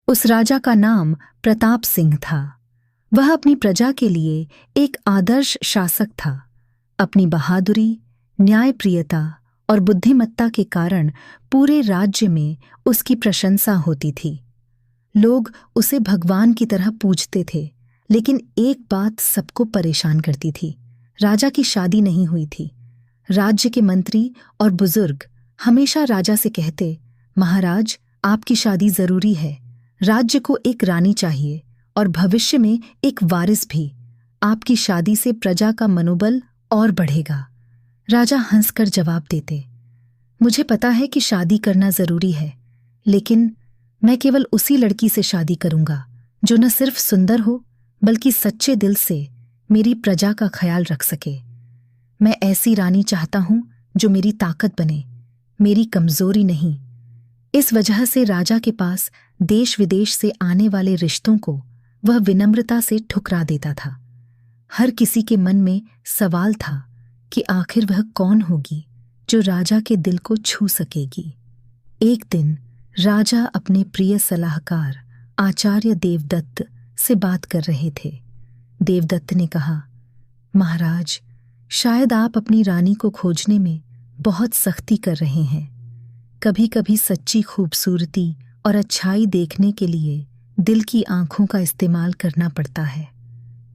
उस राजा का नाम प्रताप सिंह था। वह अपनी प्रजा के लिए एक आदर्श शासक था। अपनी बहादुरी, न्यायप्रियता और बुद्धिमत्ता के कारण पूरे राज्य में उसकी प्रशंसा होती थी। लोग उसे भगवान की तरह पूजते थे। लेकिन एक बात सबको परेशान करती थी। राजा की शादी नहीं हुई थी। राज्य के मंत्री और बुजुर्ग हमेशा राजा से कहते, महाराज, आपकी शादी जरूरी है। राज्य को एक रानी चाहिए और भविष्य में एक वारिस भी। आपकी शादी से प्रजा का मनोबल और बढ़ेगा। राजा हंसकर जवाब देते, मुझे पता है कि शादी करना जरूरी है, लेकिन मैं केवल उसी लड़की से शादी करूंगा जो न सिर्फ सुंदर हो बल्कि सच्चे दिल से मेरी प्रजा का ख्याल रख सके। मैं ऐसी रानी चाहता हूं जो मेरी ताकत बने, मेरी कमजोरी नहीं। इस वजह से राजा के पास देश विदेश से आने वाले रिश्तों को वह विनम्रता से ठुकरा देता था। हर किसी के मन में सवाल था कि आखिर वह कौन होगी जो राजा के दिल को छू सकेगी। एक दिन राजा अपने प्रिय सलाहकार आचार्य देवदत्त से बात कर रहे थे। देवदत्त ने कहा, महाराज, शायद आप अपनी रानी को खोजने में बहुत सख्ती कर रहे हैं। कभी कभी सच्ची खूबसूरती और अच्छाई देखने के लिए दिल की आंखों का इस्तेमाल करना पड़ता है।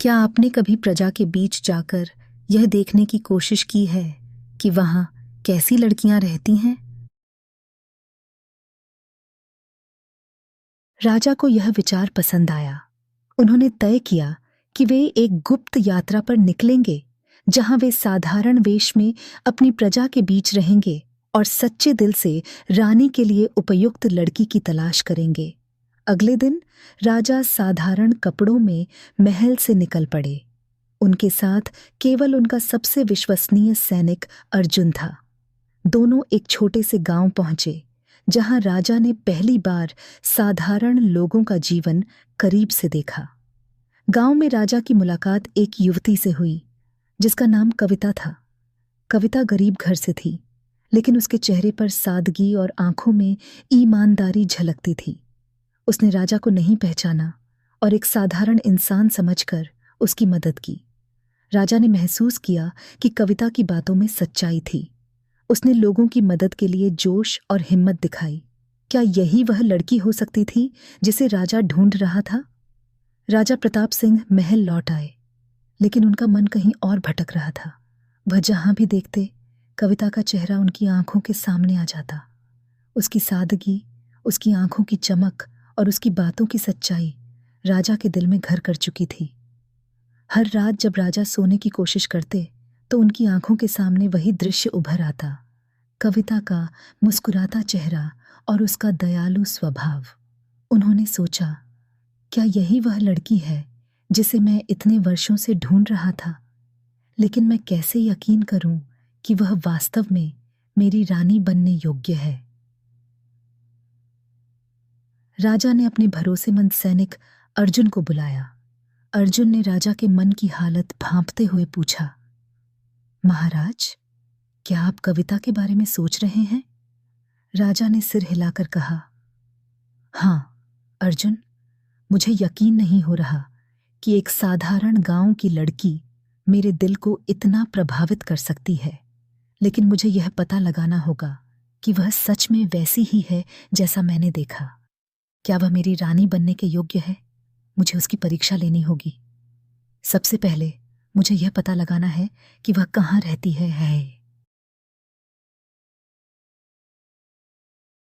क्या आपने कभी प्रजा के बीच जाकर यह देखने की कोशिश की है कि वहां कैसी लड़कियां रहती हैं? राजा को यह विचार पसंद आया। उन्होंने तय किया कि वे एक गुप्त यात्रा पर निकलेंगे, जहां वे साधारण वेश में अपनी प्रजा के बीच रहेंगे और सच्चे दिल से रानी के लिए उपयुक्त लड़की की तलाश करेंगे। अगले दिन राजा साधारण कपड़ों में महल से निकल पड़े। उनके साथ केवल उनका सबसे विश्वसनीय सैनिक अर्जुन था। दोनों एक छोटे से गांव पहुंचे, जहां राजा ने पहली बार साधारण लोगों का जीवन करीब से देखा। गांव में राजा की मुलाकात एक युवती से हुई जिसका नाम कविता था। कविता गरीब घर से थी, लेकिन उसके चेहरे पर सादगी और आंखों में ईमानदारी झलकती थी। उसने राजा को नहीं पहचाना और एक साधारण इंसान समझकर उसकी मदद की। राजा ने महसूस किया कि कविता की बातों में सच्चाई थी। उसने लोगों की मदद के लिए जोश और हिम्मत दिखाई। क्या यही वह लड़की हो सकती थी जिसे राजा ढूंढ रहा था? राजा प्रताप सिंह महल लौट आए, लेकिन उनका मन कहीं और भटक रहा था। वह जहां भी देखते, कविता का चेहरा उनकी आंखों के सामने आ जाता। उसकी सादगी, उसकी आंखों की चमक और उसकी बातों की सच्चाई राजा के दिल में घर कर चुकी थी। हर रात जब राजा सोने की कोशिश करते तो उनकी आंखों के सामने वही दृश्य उभर आता, कविता का मुस्कुराता चेहरा और उसका दयालु स्वभाव। उन्होंने सोचा, क्या यही वह लड़की है जिसे मैं इतने वर्षों से ढूंढ रहा था? लेकिन मैं कैसे यकीन करूं कि वह वास्तव में मेरी रानी बनने योग्य है? राजा ने अपने भरोसेमंद सैनिक अर्जुन को बुलाया। अर्जुन ने राजा के मन की हालत भांपते हुए पूछा, महाराज, क्या आप कविता के बारे में सोच रहे हैं? राजा ने सिर हिलाकर कहा, हाँ अर्जुन, मुझे यकीन नहीं हो रहा कि एक साधारण गांव की लड़की मेरे दिल को इतना प्रभावित कर सकती है। लेकिन मुझे यह पता लगाना होगा कि वह सच में वैसी ही है जैसा मैंने देखा। क्या वह मेरी रानी बनने के योग्य है? मुझे उसकी परीक्षा लेनी होगी। सबसे पहले मुझे यह पता लगाना है कि वह कहाँ रहती है।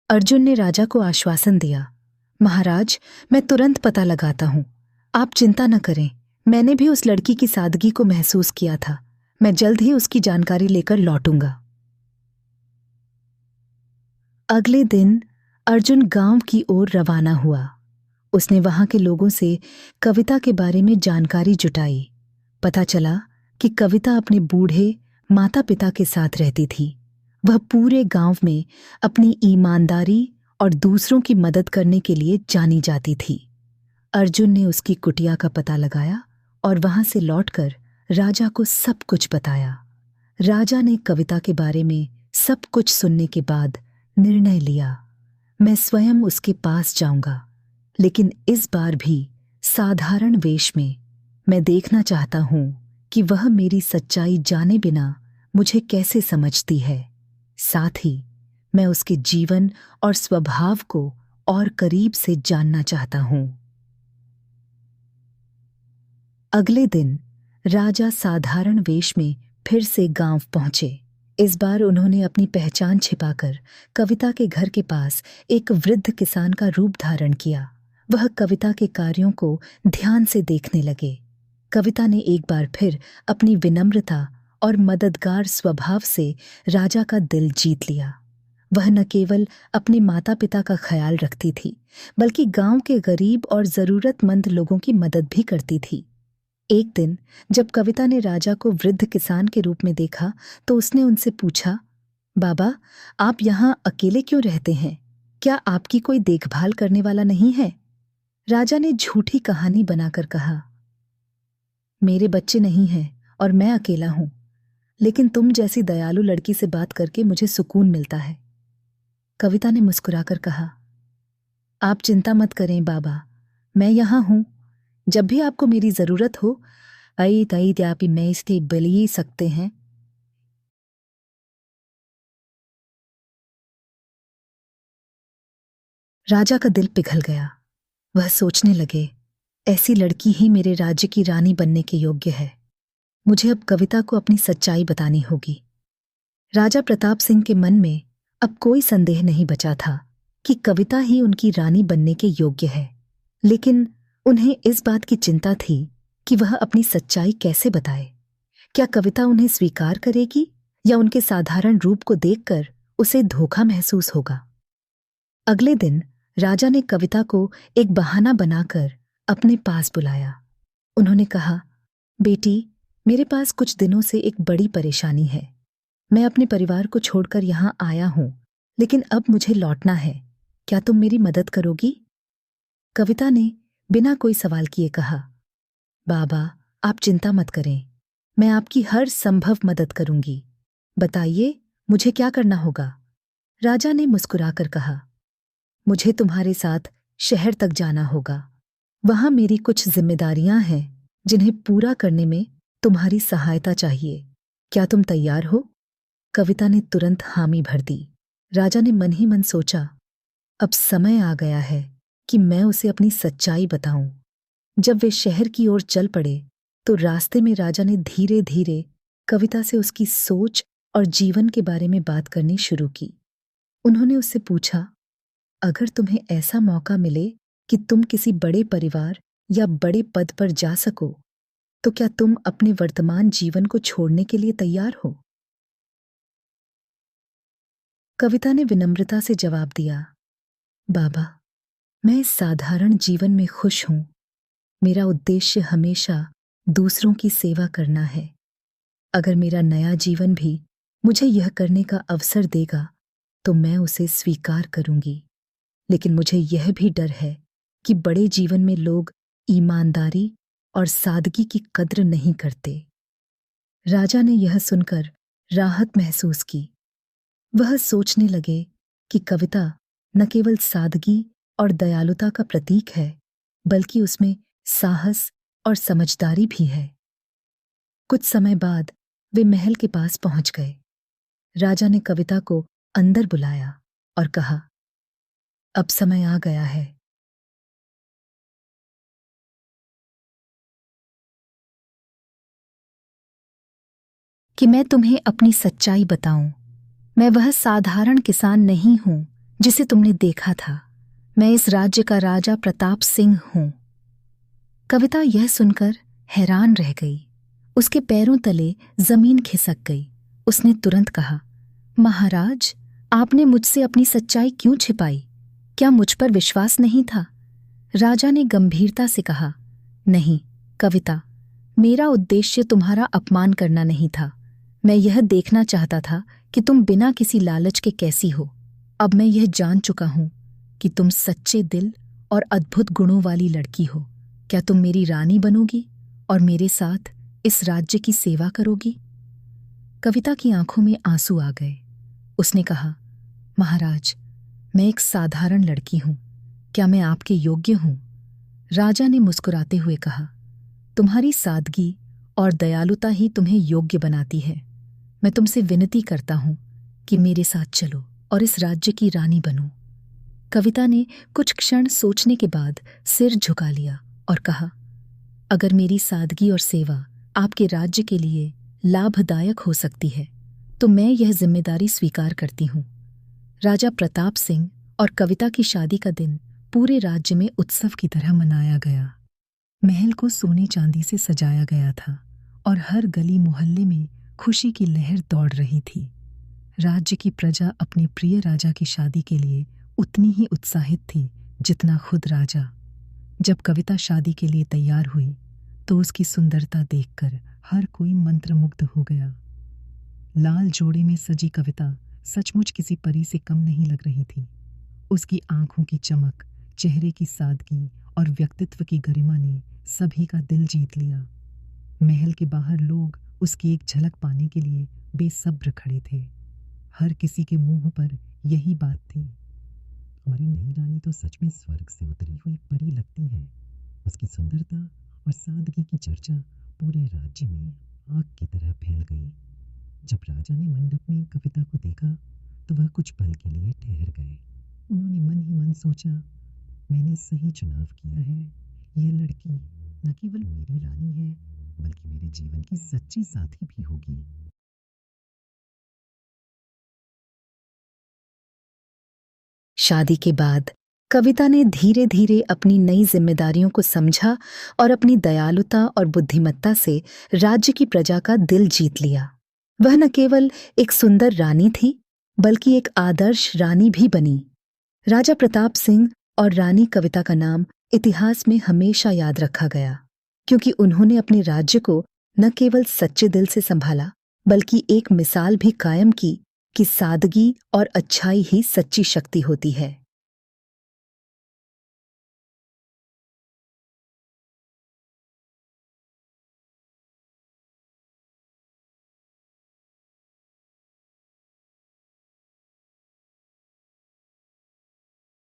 अर्जुन ने राजा को आश्वासन दिया, महाराज, मैं तुरंत पता लगाता हूं। आप चिंता न करें, मैंने भी उस लड़की की सादगी को महसूस किया था। मैं जल्द ही उसकी जानकारी लेकर लौटूंगा। अगले दिन अर्जुन गांव की ओर रवाना हुआ। उसने वहां के लोगों से कविता के बारे में जानकारी जुटाई। पता चला कि कविता अपने बूढ़े माता पिता के साथ रहती थी। वह पूरे गांव में अपनी ईमानदारी और दूसरों की मदद करने के लिए जानी जाती थी। अर्जुन ने उसकी कुटिया का पता लगाया और वहां से लौटकर राजा को सब कुछ बताया। राजा ने कविता के बारे में सब कुछ सुनने के बाद निर्णय लिया, मैं स्वयं उसके पास जाऊंगा। लेकिन इस बार भी साधारण वेश में मैं देखना चाहता हूं कि वह मेरी सच्चाई जाने बिना मुझे कैसे समझती है। साथ ही मैं उसके जीवन और स्वभाव को और करीब से जानना चाहता हूं। अगले दिन राजा साधारण वेश में फिर से गांव पहुंचे। इस बार उन्होंने अपनी पहचान छिपाकर कविता के घर के पास एक वृद्ध किसान का रूप धारण किया। वह कविता के कार्यों को ध्यान से देखने लगे। कविता ने एक बार फिर अपनी विनम्रता और मददगार स्वभाव से राजा का दिल जीत लिया। वह न केवल अपने माता पिता का ख्याल रखती थी, बल्कि गांव के गरीब और जरूरतमंद लोगों की मदद भी करती थी। एक दिन जब कविता ने राजा को वृद्ध किसान के रूप में देखा तो उसने उनसे पूछा, बाबा, आप यहाँ अकेले क्यों रहते हैं? क्या आपकी कोई देखभाल करने वाला नहीं है? राजा ने झूठी कहानी बनाकर कहा, मेरे बच्चे नहीं हैं और मैं अकेला हूं, लेकिन तुम जैसी दयालु लड़की से बात करके मुझे सुकून मिलता है। कविता ने मुस्कुराकर कहा, आप चिंता मत करें बाबा, मैं यहाँ हूं। जब भी आपको मेरी जरूरत हो, आई तई त्यापी मैं इसके बली सकते हैं। राजा का दिल पिघल गया। वह सोचने लगे, ऐसी लड़की ही मेरे राज्य की रानी बनने के योग्य है। मुझे अब कविता को अपनी सच्चाई बतानी होगी। राजा प्रताप सिंह के मन में अब कोई संदेह नहीं बचा था कि कविता ही उनकी रानी बनने के योग्य है। लेकिन उन्हें इस बात की चिंता थी कि वह अपनी सच्चाई कैसे बताए। क्या कविता उन्हें स्वीकार करेगी या उनके साधारण रूप को देखकर उसे धोखा महसूस होगा? अगले दिन राजा ने कविता को एक बहाना बनाकर अपने पास बुलाया। उन्होंने कहा, बेटी, मेरे पास कुछ दिनों से एक बड़ी परेशानी है। मैं अपने परिवार को छोड़कर यहाँ आया हूं, लेकिन अब मुझे लौटना है। क्या तुम मेरी मदद करोगी? कविता ने बिना कोई सवाल किए कहा, बाबा, आप चिंता मत करें, मैं आपकी हर संभव मदद करूंगी। बताइए, मुझे क्या करना होगा? राजा ने मुस्कुराकर कहा, मुझे तुम्हारे साथ शहर तक जाना होगा। वहां मेरी कुछ जिम्मेदारियां हैं जिन्हें पूरा करने में तुम्हारी सहायता चाहिए। क्या तुम तैयार हो? कविता ने तुरंत हामी भर दी। राजा ने मन ही मन सोचा, अब समय आ गया है कि मैं उसे अपनी सच्चाई बताऊं। जब वे शहर की ओर चल पड़े तो रास्ते में राजा ने धीरे धीरे कविता से उसकी सोच और जीवन के बारे में बात करनी शुरू की। उन्होंने उससे पूछा, अगर तुम्हें ऐसा मौका मिले कि तुम किसी बड़े परिवार या बड़े पद पर जा सको, तो क्या तुम अपने वर्तमान जीवन को छोड़ने के लिए तैयार हो? कविता ने विनम्रता से जवाब दिया, बाबा, मैं इस साधारण जीवन में खुश हूं। मेरा उद्देश्य हमेशा दूसरों की सेवा करना है। अगर मेरा नया जीवन भी मुझे यह करने का अवसर देगा तो मैं उसे स्वीकार करूंगी। लेकिन मुझे यह भी डर है कि बड़े जीवन में लोग ईमानदारी और सादगी की कद्र नहीं करते। राजा ने यह सुनकर राहत महसूस की। वह सोचने लगे कि कविता न केवल सादगी और दयालुता का प्रतीक है, बल्कि उसमें साहस और समझदारी भी है। कुछ समय बाद वे महल के पास पहुंच गए। राजा ने कविता को अंदर बुलाया और कहा, अब समय आ गया है। कि मैं तुम्हें अपनी सच्चाई बताऊं। मैं वह साधारण किसान नहीं हूं जिसे तुमने देखा था। मैं इस राज्य का राजा प्रताप सिंह हूं। कविता यह सुनकर हैरान रह गई। उसके पैरों तले जमीन खिसक गई। उसने तुरंत कहा, महाराज, आपने मुझसे अपनी सच्चाई क्यों छिपाई? क्या मुझ पर विश्वास नहीं था? राजा ने गंभीरता से कहा, नहीं कविता, मेरा उद्देश्य तुम्हारा अपमान करना नहीं था। मैं यह देखना चाहता था कि तुम बिना किसी लालच के कैसी हो। अब मैं यह जान चुका हूं कि तुम सच्चे दिल और अद्भुत गुणों वाली लड़की हो। क्या तुम मेरी रानी बनोगी और मेरे साथ इस राज्य की सेवा करोगी? कविता की आंखों में आंसू आ गए। उसने कहा, महाराज, मैं एक साधारण लड़की हूं। क्या मैं आपके योग्य हूँ? राजा ने मुस्कुराते हुए कहा, तुम्हारी सादगी और दयालुता ही तुम्हें योग्य बनाती है। मैं तुमसे विनती करता हूँ कि मेरे साथ चलो और इस राज्य की रानी बनो। कविता ने कुछ क्षण सोचने के बाद सिर झुका लिया और कहा, अगर मेरी सादगी और सेवा आपके राज्य के लिए लाभदायक हो सकती है तो मैं यह जिम्मेदारी स्वीकार करती हूँ। राजा प्रताप सिंह और कविता की शादी का दिन पूरे राज्य में उत्सव की तरह मनाया गया। महल को सोने चांदी से सजाया गया था और हर गली मोहल्ले में खुशी की लहर दौड़ रही थी। राज्य की प्रजा अपने प्रिय राजा की शादी के लिए उतनी ही उत्साहित थी जितना खुद राजा। जब कविता शादी के लिए तैयार हुई तो उसकी सुंदरता देखकर हर कोई मंत्रमुग्ध हो गया। लाल जोड़े में सजी कविता सचमुच किसी परी से कम नहीं लग रही थी। उसकी आंखों की चमक, चेहरे की सादगी और व्यक्तित्व की गरिमा ने सभी का दिल जीत लिया। महल के बाहर लोग उसकी एक झलक पाने के लिए बेसब्र खड़े थे। हर किसी के मुंह पर यही बात थी, हमारी नई रानी तो सच में स्वर्ग से उतरी हुई परी लगती है। उसकी सुंदरता और सादगी की चर्चा पूरे राज्य में आग की तरह फैल गई। जब राजा ने मंडप में कविता को देखा तो वह कुछ पल के लिए ठहर गए। उन्होंने मन ही मन सोचा, मैंने सही चुनाव किया है। यह लड़की न केवल मेरी रानी है बल्कि मेरे जीवन की सच्ची साथी भी होगी। शादी के बाद कविता ने धीरे धीरे अपनी नई जिम्मेदारियों को समझा और अपनी दयालुता और बुद्धिमत्ता से राज्य की प्रजा का दिल जीत लिया। वह न केवल एक सुंदर रानी थी बल्कि एक आदर्श रानी भी बनी। राजा प्रताप सिंह और रानी कविता का नाम इतिहास में हमेशा याद रखा गया, क्योंकि उन्होंने अपने राज्य को न केवल सच्चे दिल से संभाला बल्कि एक मिसाल भी कायम की कि सादगी और अच्छाई ही सच्ची शक्ति होती है।